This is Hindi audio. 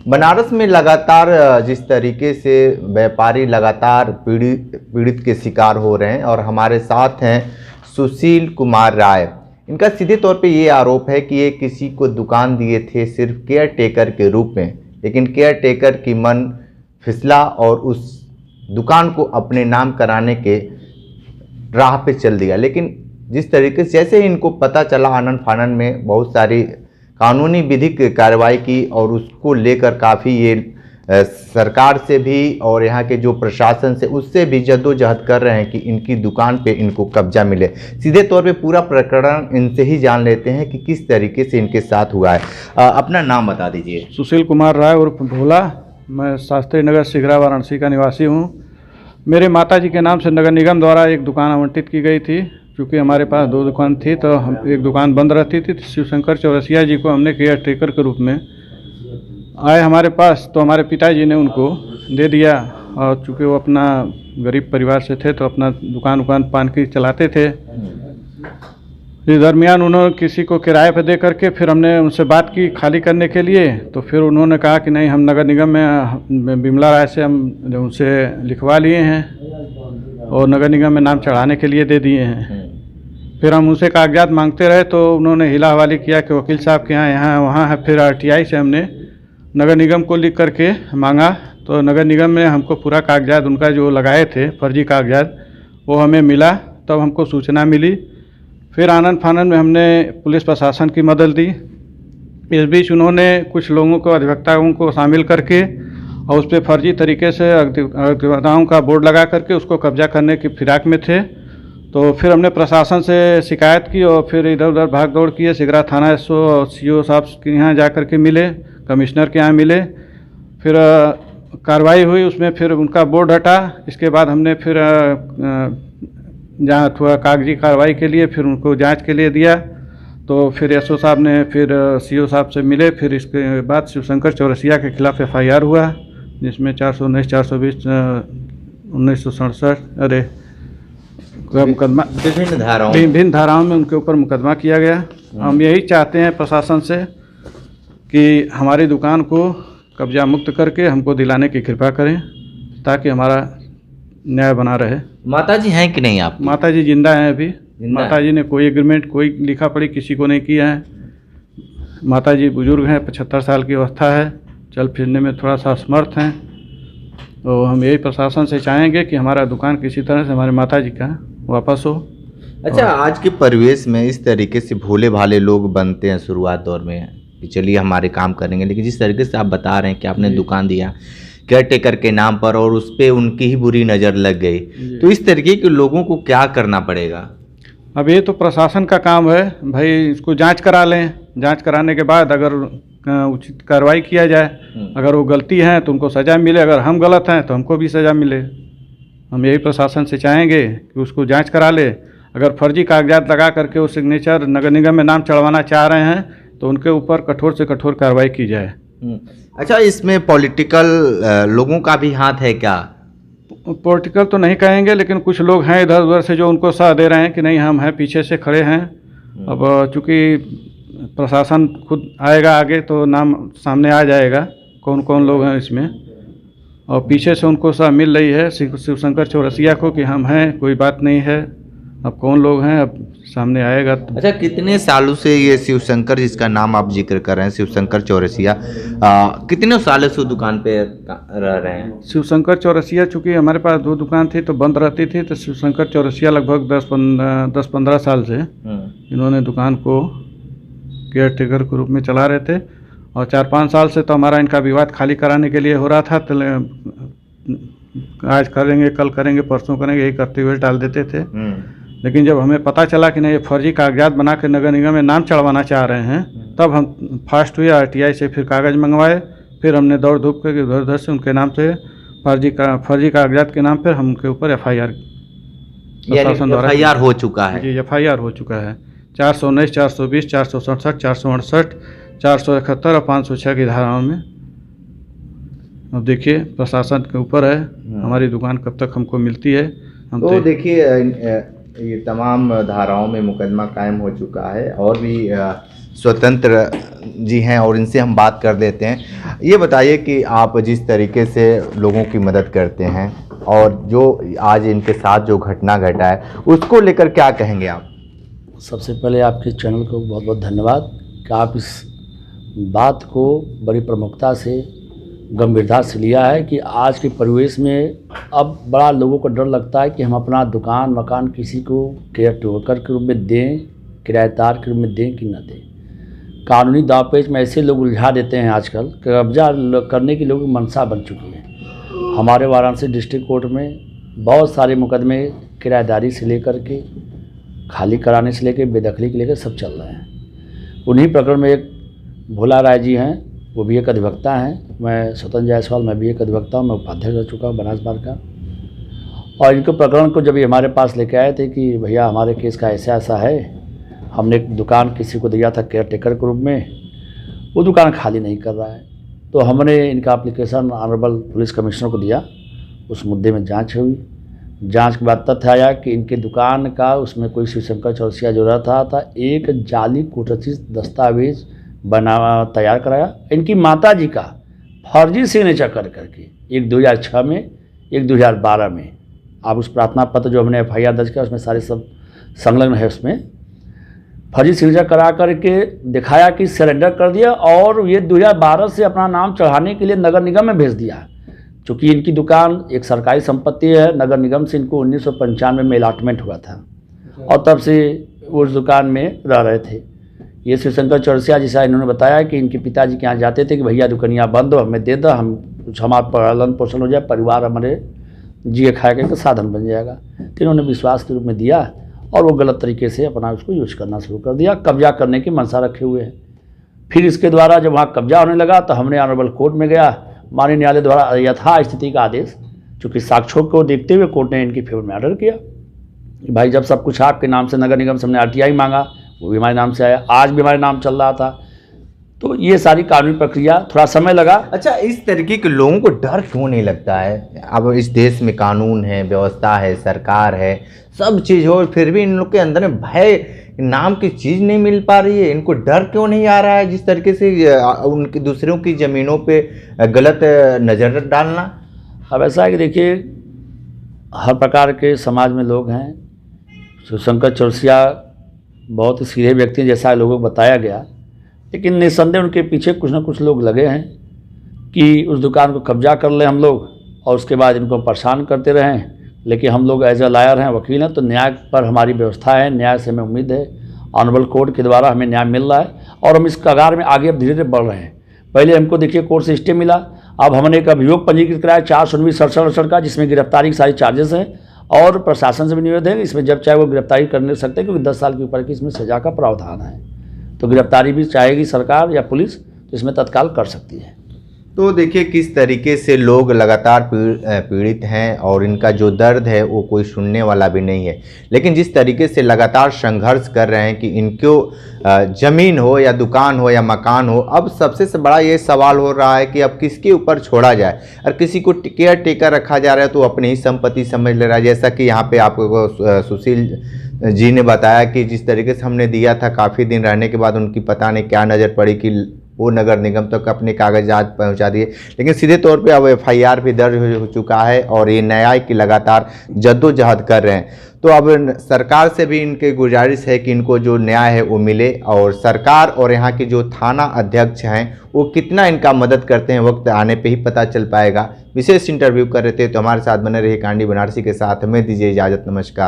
बनारस में लगातार जिस तरीके से व्यापारी लगातार पीड़ित के शिकार हो रहे हैं और हमारे साथ हैं सुशील कुमार राय। इनका सीधे तौर पे ये आरोप है कि ये किसी को दुकान दिए थे सिर्फ केयर टेकर के रूप में, लेकिन केयर टेकर की मन फिसला और उस दुकान को अपने नाम कराने के राह पे चल दिया। लेकिन जिस तरीके से जैसे ही इनको पता चला, आनन फानन में बहुत सारी कानूनी विधिक कार्रवाई की और उसको लेकर काफ़ी ये सरकार से भी और यहाँ के जो प्रशासन से उससे भी जद्दोजहद कर रहे हैं कि इनकी दुकान पे इनको कब्जा मिले। सीधे तौर पे पूरा प्रकरण इनसे ही जान लेते हैं कि किस तरीके से इनके साथ हुआ है। अपना नाम बता दीजिए। सुशील कुमार राय उर्फ भोला, मैं शास्त्री नगर सिगरा वाराणसी का निवासी हूँ। मेरे माताजी के नाम से नगर निगम द्वारा एक दुकान आवंटित की गई थी। चूँकि हमारे पास 2 दुकान थी तो हम एक दुकान बंद रहती थी, तो शिवशंकर चौरसिया जी को हमने केयर टेकर के रूप में आए हमारे पास, तो हमारे पिताजी ने उनको दे दिया। और चूँकि वो अपना गरीब परिवार से थे तो अपना दुकान पान की चलाते थे। इस दरमियान उन्होंने किसी को किराए पर दे करके फिर हमने उनसे बात की खाली करने के लिए, तो फिर उन्होंने कहा कि नहीं, हम नगर निगम में बिमला राय से हम उनसे लिखवा लिए हैं और नगर निगम में नाम चढ़ाने के लिए दे दिए हैं। फिर हम उनसे कागजात मांगते रहे तो उन्होंने हिला हवाली किया कि वकील साहब के यहाँ वहाँ है। फिर RTI से हमने नगर निगम को लिख करके मांगा, तो नगर निगम ने हमको पूरा कागजात उनका जो लगाए थे फर्जी कागजात वो हमें मिला, तब हमको सूचना मिली। फिर आनन फानन में हमने पुलिस प्रशासन की मदद दी। इस बीच उन्होंने कुछ लोगों को, अधिवक्ताओं को शामिल करके और उस पर फर्जी तरीके से अधिवक्ताओं का बोर्ड लगा करके उसको कब्जा करने की फिराक में थे। तो फिर हमने प्रशासन से शिकायत की और फिर इधर उधर भाग दौड़ किए। सिगरा थाना SO और CO साहब के यहाँ जा कर के मिले, कमिश्नर के यहाँ मिले। फिर कार्रवाई हुई, उसमें फिर उनका बोर्ड हटा। इसके बाद हमने फिर जहाँ थोड़ा कागजी कार्रवाई के लिए फिर उनको जांच के लिए दिया। तो फिर SO साहब ने फिर CO साहब से मिले। फिर इसके बाद शिवशंकर चौरसिया के खिलाफ FIR हुआ, जिसमें 419, 420, 1967 अरे मुकदमा विभिन्न धाराओं में उनके ऊपर मुकदमा किया गया। हम यही चाहते हैं प्रशासन से कि हमारी दुकान को कब्जा मुक्त करके हमको दिलाने की कृपा करें ताकि हमारा न्याय बना रहे। माताजी हैं कि नहीं आप? माताजी जिंदा हैं अभी। माताजी ने कोई एग्रीमेंट, कोई लिखा पढ़ी किसी को नहीं किया है। माताजी बुजुर्ग हैं, 75 साल की अवस्था है, चल फिरने में थोड़ा सा असमर्थ हैं। तो हम यही प्रशासन से चाहेंगे कि हमारा दुकान किसी तरह से हमारे माताजी का वापस हो। अच्छा, आज के परिवेश में इस तरीके से भोले भाले लोग बनते हैं शुरुआत दौर में कि चलिए हमारे काम करेंगे, लेकिन जिस तरीके से आप बता रहे हैं कि आपने दुकान दिया केयर टेकर के नाम पर और उस पर उनकी ही बुरी नज़र लग गई, तो इस तरीके के लोगों को क्या करना पड़ेगा? अब ये तो प्रशासन का काम है भाई, इसको जांच करा लें। जांच कराने के बाद अगर उचित कार्रवाई किया जाए, अगर वो गलती है तो उनको सज़ा मिले, अगर हम गलत हैं तो हमको भी सज़ा मिले। हम यही प्रशासन से चाहेंगे कि उसको जांच करा ले। अगर फर्जी कागजात लगा करके वो सिग्नेचर नगर निगम में नाम चढ़वाना चाह रहे हैं तो उनके ऊपर कठोर से कठोर कार्रवाई की जाए। अच्छा, इसमें पॉलिटिकल लोगों का भी हाथ है क्या? पॉलिटिकल तो नहीं कहेंगे, लेकिन कुछ लोग हैं इधर उधर से जो उनको साथ दे रहे हैं कि नहीं हम हैं, पीछे से खड़े हैं। अब चूँकि प्रशासन खुद आएगा आगे तो नाम सामने आ जाएगा कौन कौन लोग हैं इसमें, और पीछे से उनको साथ मिल रही है शिवशंकर चौरसिया को कि हम हैं, कोई बात नहीं है। अब कौन लोग हैं अब सामने आएगा। अच्छा, कितने सालों से ये शिवशंकर, जिसका नाम आप जिक्र कर रहे हैं शिवशंकर चौरसिया, कितने सालों से दुकान पे रह रहे हैं? शिवशंकर चौरसिया चूँकि हमारे पास 2 दुकान थी तो बंद रहती थी, तो शिवशंकर चौरसिया लगभग 10-15 साल से इन्होंने दुकान को केयर टेकर के रूप में चला रहे थे। और 4-5 साल से तो हमारा इनका विवाद खाली कराने के लिए हो रहा था। तो आज करेंगे, कल करेंगे, परसों करेंगे, यही करते हुए टाल देते थे। लेकिन जब हमें पता चला कि नहीं ये फर्जी कागजात बना के नगर निगम में नाम चढ़वाना चाह रहे हैं, तब हम फास्ट हुए, RTI से फिर कागज़ मंगवाए। फिर हमने दौड़ धूप करके उधर उधर से उनके नाम से फर्जी कागजात के नाम पर हम उनके ऊपर FIR प्रशासन द्वारा FIR हो चुका है। जी, FIR हो चुका है। 419, 420, 467, 468, 471 और 506 की धाराओं में। अब देखिए प्रशासन के ऊपर है हमारी दुकान कब तक हमको मिलती है। हम तो देखिए ये तमाम धाराओं में मुकदमा कायम हो चुका है और भी स्वतंत्र जी हैं और इनसे हम बात कर लेते हैं। ये बताइए कि आप जिस तरीके से लोगों की मदद करते हैं और जो आज इनके साथ जो घटना घटा है उसको लेकर क्या कहेंगे आप? सबसे पहले आपके चैनल को बहुत बहुत धन्यवाद कि आप इस बात को बड़ी प्रमुखता से गंभीरता से लिया है कि आज के परिवेश में अब बड़ा लोगों को डर लगता है कि हम अपना दुकान मकान किसी को केयर टेकर के रूप में दें, किराएदार के रूप में दें कि न दें। कानूनी दावपेच में ऐसे लोग उलझा देते हैं आजकल, कब्जा करने की लोगों की मंशा बन चुकी है। हमारे वाराणसी डिस्ट्रिक्ट कोर्ट में बहुत सारे मुकदमे किराएदारी से लेकर के खाली कराने से लेकर बेदखली के लेकर सब चल रहे हैं। उन्हीं प्रकरण में एक भोला राय जी हैं, वो भी एक अधिवक्ता हैं। मैं स्वतंत्र जायसवाल, मैं भी एक अधिवक्ता हूँ, मैं उपाध्यक्ष रह चुका हूँ बनास बार का। और इनके प्रकरण को जब ये हमारे पास लेके आए थे कि भैया हमारे केस का ऐसा ऐसा है, हमने एक दुकान किसी को दिया था केयर टेकर के रूप में, वो दुकान खाली नहीं कर रहा है, तो हमने इनका एप्लीकेशन ऑनरेबल पुलिस कमिश्नर को दिया। उस मुद्दे में जांच हुई। जांच के बाद तथ्य आया कि इनके दुकान का उसमें कोई शिवशंकर चौरसिया जो रहता था एक जाली कूटरचित दस्तावेज तैयार कराया। इनकी माताजी का फर्जी सिग्नेचर कर करके एक 2006 में, एक 2012 में, आप उस प्रार्थना पत्र जो हमने FIR दर्ज किया उसमें सारे सब संलग्न है, उसमें फर्जी सिग्नेचर करा करके दिखाया कि सरेंडर कर दिया और ये 2012 से अपना नाम चढ़ाने के लिए नगर निगम में भेज दिया। चूँकि इनकी दुकान एक सरकारी संपत्ति है, नगर निगम से इनको 1995 में अलॉटमेंट हुआ था और तब से उस दुकान में रह रहे थे। ये शिवशंकर चौरसिया जैसा इन्होंने बताया कि इनके पिताजी के यहाँ जाते थे कि भैया दुकानिया बंद हो, हमें दे दो, हम कुछ हमारा पालन पोषण हो जाए, परिवार हमारे जिए खाए के साधन बन जाएगा। तो इन्होंने विश्वास के रूप में दिया और वो गलत तरीके से अपना उसको यूज करना शुरू कर दिया, कब्जा करने की मंशा रखे हुए हैं। फिर इसके द्वारा जब वहाँ कब्जा होने लगा तो हमने ऑनरेबल कोर्ट में गया, माननीय न्यायालय द्वारा यथास्थिति का आदेश, चूँकि साक्ष्यों को देखते हुए कोर्ट ने इनकी फेवर में ऑर्डर किया कि भाई जब सब कुछ आपके नाम से, नगर निगम से हमने RTI मांगा, वो भी हमारे नाम से आया, आज भी हमारे नाम चल रहा था। तो ये सारी कानूनी प्रक्रिया थोड़ा समय लगा। अच्छा, इस तरीके के लोगों को डर क्यों नहीं लगता है? अब इस देश में कानून है, व्यवस्था है, सरकार है, सब चीज़ हो, फिर भी इन लोग के अंदर में भय नाम की चीज़ नहीं मिल पा रही है। इनको डर क्यों नहीं आ रहा है जिस तरीके से उनकी दूसरों की ज़मीनों पे गलत नज़र डालना? अब ऐसा है कि देखिए, हर प्रकार के समाज में लोग हैं। शिवशंकर चौरसिया बहुत ही सीधे व्यक्ति हैं जैसा लोगों को बताया गया, लेकिन निस्संदेह उनके पीछे कुछ ना कुछ लोग लगे हैं कि उस दुकान को कब्जा कर लें हम लोग और उसके बाद इनको परेशान करते रहें। लेकिन हम लोग एज ए लॉयर हैं, वकील हैं, तो न्याय पर हमारी व्यवस्था है, न्याय से हमें उम्मीद है। ऑनरेबल कोर्ट के द्वारा हमें न्याय मिल रहा है और हम इस कगार में आगे अब धीरे धीरे बढ़ रहे हैं। पहले हमको देखिए कोर्ट से स्टे मिला, अब हमने एक अभियोग पंजीकृत कराया 419 का, जिसमें गिरफ्तारी के सारी चार्जेस हैं और प्रशासन से भी निवेदन है इसमें जब चाहे वो गिरफ्तारी कर सकते हैं, क्योंकि 10 साल के ऊपर की इसमें सजा का प्रावधान है। तो गिरफ्तारी भी चाहेगी सरकार या पुलिस तो इसमें तत्काल कर सकती है। तो देखिए किस तरीके से लोग लगातार पीड़ित हैं और इनका जो दर्द है वो कोई सुनने वाला भी नहीं है। लेकिन जिस तरीके से लगातार संघर्ष कर रहे हैं कि इनको ज़मीन हो या दुकान हो या मकान हो, अब सबसे बड़ा ये सवाल हो रहा है कि अब किसके ऊपर छोड़ा जाए। और किसी को केयर टेकर रखा जा रहा है तो अपनी ही संपत्ति समझ ले रहा है। जैसा कि यहाँ पे आपको सुशील जी ने बताया कि जिस तरीके से हमने दिया था, काफ़ी दिन रहने के बाद उनकी पता नहीं क्या नज़र पड़ी कि वो नगर निगम तक अपने कागजात पहुंचा दिए। लेकिन सीधे तौर पे अब FIR भी दर्ज हो चुका है और ये न्याय की लगातार जद्दोजहद कर रहे हैं। तो अब सरकार से भी इनकी गुजारिश है कि इनको जो न्याय है वो मिले, और सरकार और यहाँ के जो थाना अध्यक्ष हैं वो कितना इनका मदद करते हैं वक्त आने पे ही पता चल पाएगा। विशेष इंटरव्यू कर रहे थे तो हमारे साथ बने रहे कांडी बनारसी के साथ। हमें दीजिए इजाज़त, नमस्कार।